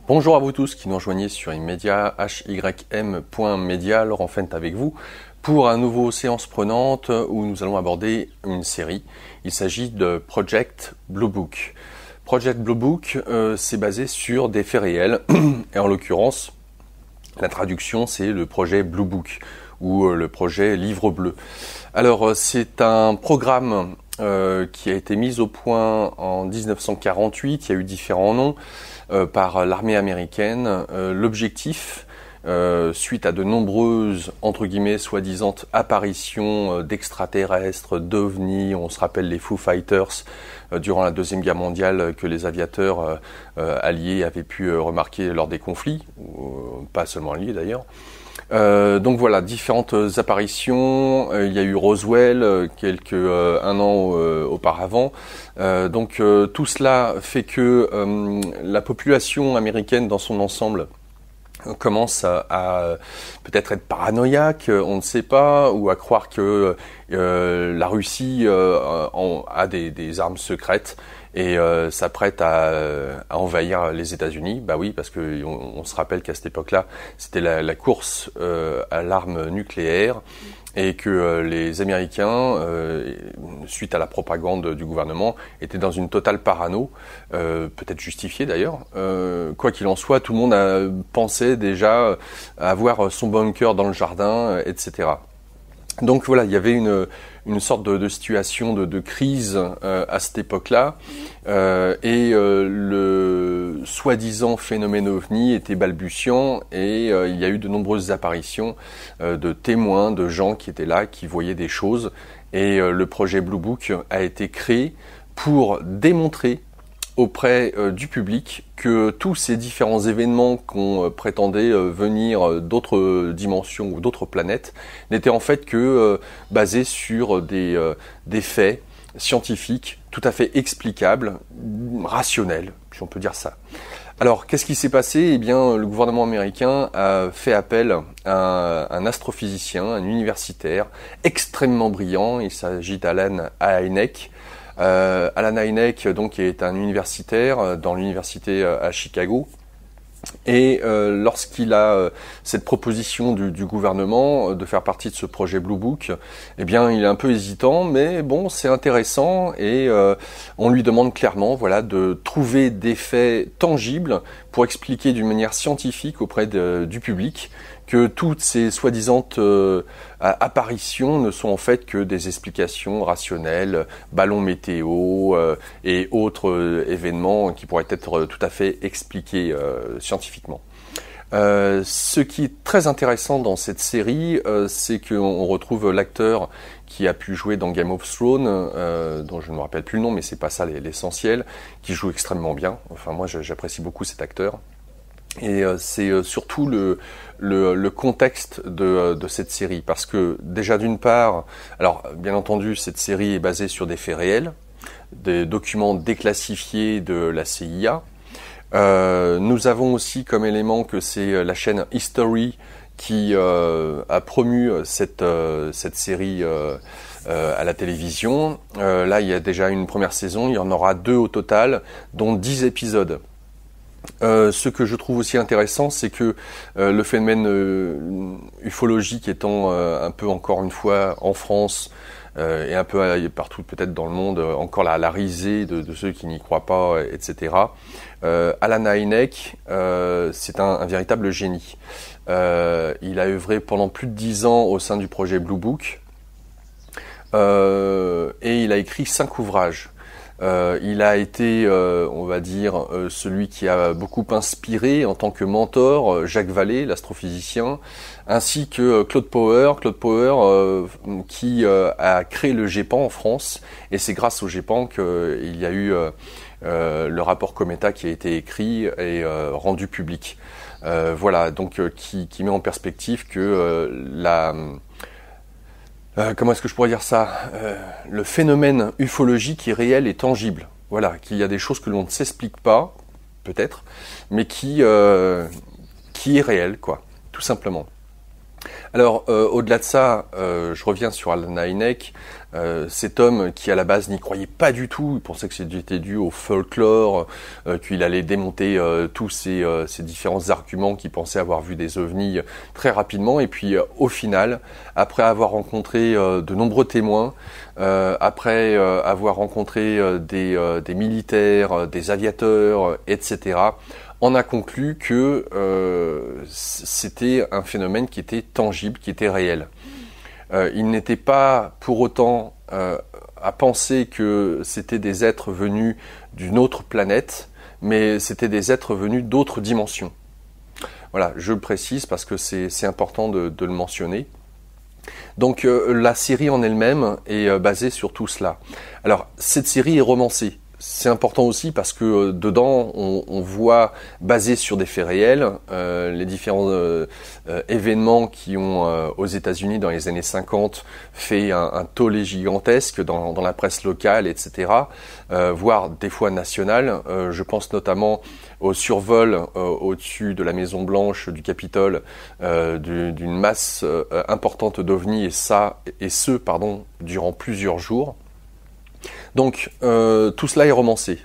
Bonjour à vous tous qui nous rejoignez sur Immedia, hym.media, Laurent Fent avec vous, pour un nouveau séance prenante où nous allons aborder une série. Il s'agit de Project Blue Book. Project Blue Book, c'est basé sur des faits réels, et en l'occurrence, la traduction c'est le projet Blue Book, ou le projet Livre Bleu. Alors c'est un programme qui a été mis au point en 1948, il y a eu différents noms, par l'armée américaine. L'objectif, suite à de nombreuses, entre guillemets, soi-disant apparitions d'extraterrestres, d'ovnis, on se rappelle les Foo Fighters, durant la Deuxième Guerre mondiale, que les aviateurs alliés avaient pu remarquer lors des conflits, pas seulement alliés d'ailleurs. Donc voilà, différentes apparitions. Il y a eu Roswell un an auparavant. Donc tout cela fait que la population américaine dans son ensemble commence à peut-être être paranoïaque, on ne sait pas, ou à croire que la Russie a des armes secrètes et s'apprête à envahir les États-Unis. Bah oui, parce que on se rappelle qu'à cette époque-là, c'était la course à l'arme nucléaire et que les Américains, suite à la propagande du gouvernement, étaient dans une totale parano, peut-être justifiée d'ailleurs. Quoi qu'il en soit, tout le monde pensait déjà avoir son bunker dans le jardin, etc. Donc voilà, il y avait une sorte de situation de crise à cette époque-là, et le soi-disant phénomène ovni était balbutiant, et il y a eu de nombreuses apparitions de témoins, de gens qui étaient là, qui voyaient des choses, et le projet Blue Book a été créé pour démontrer auprès du public que tous ces différents événements qu'on prétendait venir d'autres dimensions ou d'autres planètes n'étaient en fait que basés sur des faits scientifiques tout à fait explicables, rationnels, si on peut dire ça. Alors, qu'est-ce qui s'est passé ? Eh bien, le gouvernement américain a fait appel à un astrophysicien, un universitaire extrêmement brillant. Il s'agit d'Alan Hynek. Alan Hynek, donc, qui est un universitaire dans l'université à Chicago. Et lorsqu'il a cette proposition du gouvernement de faire partie de ce projet Blue Book, eh bien, il est un peu hésitant, mais bon, c'est intéressant, et on lui demande clairement, voilà, de trouver des faits tangibles pour expliquer d'une manière scientifique auprès du public que toutes ces soi-disant apparitions ne sont en fait que des explications rationnelles, ballons météo et autres événements qui pourraient être tout à fait expliqués scientifiquement. Ce qui est très intéressant dans cette série, c'est qu'on retrouve l'acteur qui a pu jouer dans Game of Thrones, dont je ne me rappelle plus le nom, mais c'est pas ça l'essentiel, qui joue extrêmement bien. Enfin, moi, j'apprécie beaucoup cet acteur. Et c'est surtout le contexte de cette série, parce que déjà d'une part, alors bien entendu cette série est basée sur des faits réels, des documents déclassifiés de la CIA. Nous avons aussi comme élément que c'est la chaîne History qui a promu cette série à la télévision. Là il y a déjà une première saison, il y en aura 2 au total, dont 10 épisodes. Ce que je trouve aussi intéressant, c'est que le phénomène ufologique étant un peu encore une fois en France et un peu partout peut-être dans le monde encore la risée de ceux qui n'y croient pas, etc. Alan Hynek, c'est un véritable génie. Il a œuvré pendant plus de 10 ans au sein du projet Blue Book, et il a écrit 5 ouvrages. Il a été, on va dire, celui qui a beaucoup inspiré en tant que mentor Jacques Vallée, l'astrophysicien, ainsi que Claude Power, qui a créé le GEPAN en France, et c'est grâce au GEPAN qu'il y a eu le rapport Cometa qui a été écrit et rendu public. Voilà, donc qui met en perspective que comment est-ce que je pourrais dire ça ? Le phénomène ufologique est réel et tangible. Voilà, qu'il y a des choses que l'on ne s'explique pas, peut-être, mais qui est réel, quoi, tout simplement. Alors, au-delà de ça, je reviens sur Alan Hynek, cet homme qui à la base n'y croyait pas du tout, il pensait que c'était dû au folklore, qu'il allait démonter tous ces différents arguments qu'il pensait avoir vu des ovnis très rapidement, et puis au final, après avoir rencontré de nombreux témoins, après avoir rencontré des militaires, des aviateurs, etc., on a conclu que c'était un phénomène qui était tangible, qui était réel. Il n'était pas pour autant à penser que c'était des êtres venus d'une autre planète, mais c'était des êtres venus d'autres dimensions. Voilà, je le précise parce que c'est important de le mentionner. Donc la série en elle-même est basée sur tout cela. Alors cette série est romancée. C'est important aussi parce que dedans, on voit, basé sur des faits réels, les différents événements qui ont, aux États-Unis dans les années 50, fait un tollé gigantesque dans la presse locale, etc., voire des fois nationale. Je pense notamment au survol au-dessus de la Maison Blanche, du Capitole, d'une masse importante d'ovnis, et ce, durant plusieurs jours. Donc tout cela est romancé.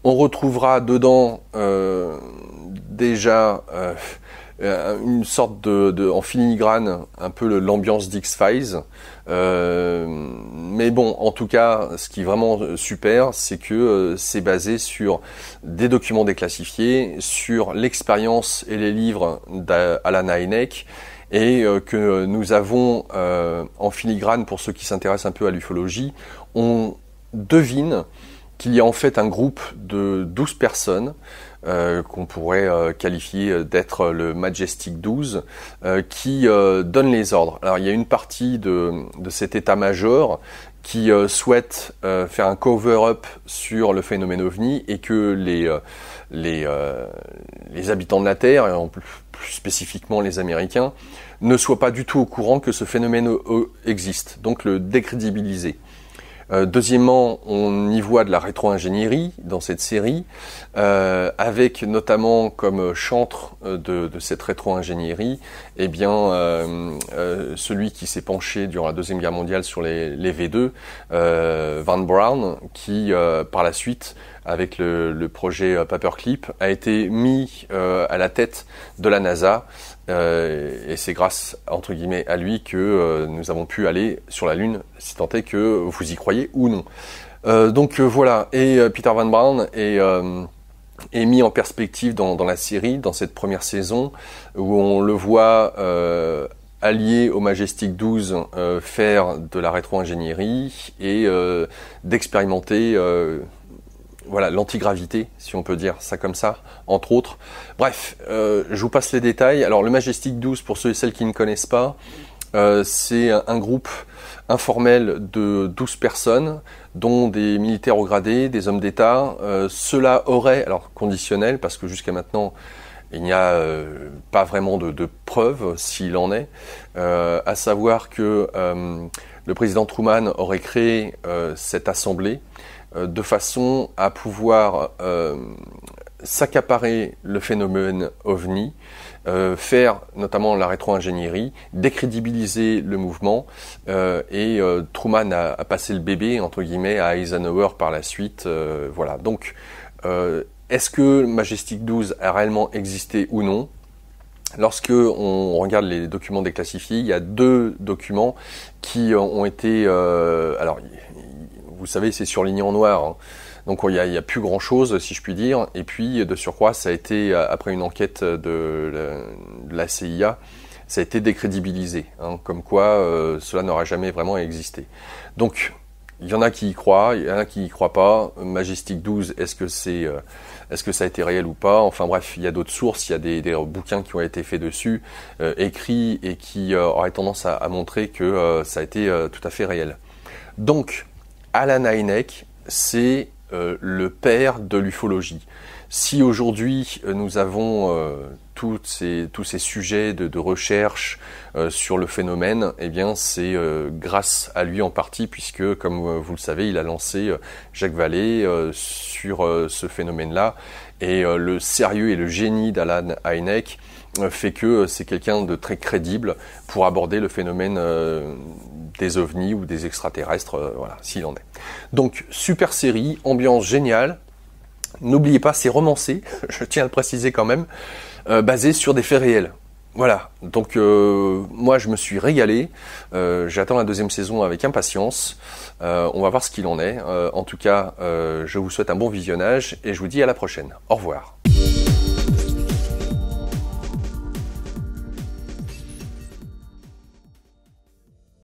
On retrouvera dedans déjà une sorte en filigrane, un peu l'ambiance d'X-Files. Mais bon, en tout cas, ce qui est vraiment super, c'est que c'est basé sur des documents déclassifiés, sur l'expérience et les livres d'Alan Hynek, et que nous avons en filigrane, pour ceux qui s'intéressent un peu à l'ufologie, on devine qu'il y a en fait un groupe de 12 personnes qu'on pourrait qualifier d'être le Majestic 12 qui donne les ordres. Alors il y a une partie de cet état-major qui souhaite faire un cover-up sur le phénomène OVNI, et que les habitants de la Terre, et plus spécifiquement les Américains, ne soient pas du tout au courant que ce phénomène existe, donc le décrédibiliser. Deuxièmement, on y voit de la rétro-ingénierie dans cette série, avec notamment comme chantre de cette rétro-ingénierie, eh bien, celui qui s'est penché durant la Deuxième Guerre mondiale sur les V2, Van Braun, qui par la suite, avec le projet Paperclip, a été mis à la tête de la NASA. Et c'est grâce, entre guillemets, à lui que nous avons pu aller sur la Lune, si tant est que vous y croyez ou non. Donc voilà, et Peter Van Braun est mis en perspective dans la série, dans cette première saison, où on le voit allié au Majestic 12 faire de la rétro-ingénierie et d'expérimenter voilà, l'antigravité, si on peut dire ça comme ça, entre autres. Bref, je vous passe les détails. Alors le Majestic 12, pour ceux et celles qui ne connaissent pas, c'est un groupe informel de 12 personnes, dont des militaires haut gradés, des hommes d'État. Cela aurait, alors conditionnel, parce que jusqu'à maintenant, il n'y a pas vraiment de preuves s'il en est, à savoir que le président Truman aurait créé cette assemblée de façon à pouvoir s'accaparer le phénomène OVNI, faire notamment la rétro-ingénierie, décrédibiliser le mouvement, et Truman a passé le bébé, entre guillemets, à Eisenhower par la suite. Voilà. Donc, est-ce que Majestic 12 a réellement existé ou non ? Lorsque on regarde les documents déclassifiés, il y a 2 documents qui ont été... alors, vous savez, c'est surligné en noir, hein. Donc il y a plus grand chose, si je puis dire. Et puis de surcroît, ça a été, après une enquête de la CIA, ça a été décrédibilisé, hein, comme quoi cela n'aura jamais vraiment existé. Donc il y en a qui y croient, il y en a qui y croient pas. Majestic 12, est-ce que ça a été réel ou pas? Enfin bref, il y a d'autres sources, il y a des bouquins qui ont été faits dessus, écrits, et qui auraient tendance à montrer que ça a été tout à fait réel. Donc Alan Hynek, c'est le père de l'ufologie. Si aujourd'hui nous avons tous ces sujets de recherche sur le phénomène, eh bien c'est grâce à lui en partie, puisque comme vous le savez, il a lancé Jacques Vallée sur ce phénomène-là, Et le sérieux et le génie d'Alan Hynek fait que c'est quelqu'un de très crédible pour aborder le phénomène des ovnis ou des extraterrestres, voilà, s'il en est. Donc, super série, ambiance géniale. N'oubliez pas, c'est romancé, je tiens à le préciser quand même, basé sur des faits réels. Voilà, donc moi je me suis régalé, j'attends la deuxième saison avec impatience, on va voir ce qu'il en est. En tout cas, je vous souhaite un bon visionnage et je vous dis à la prochaine. Au revoir.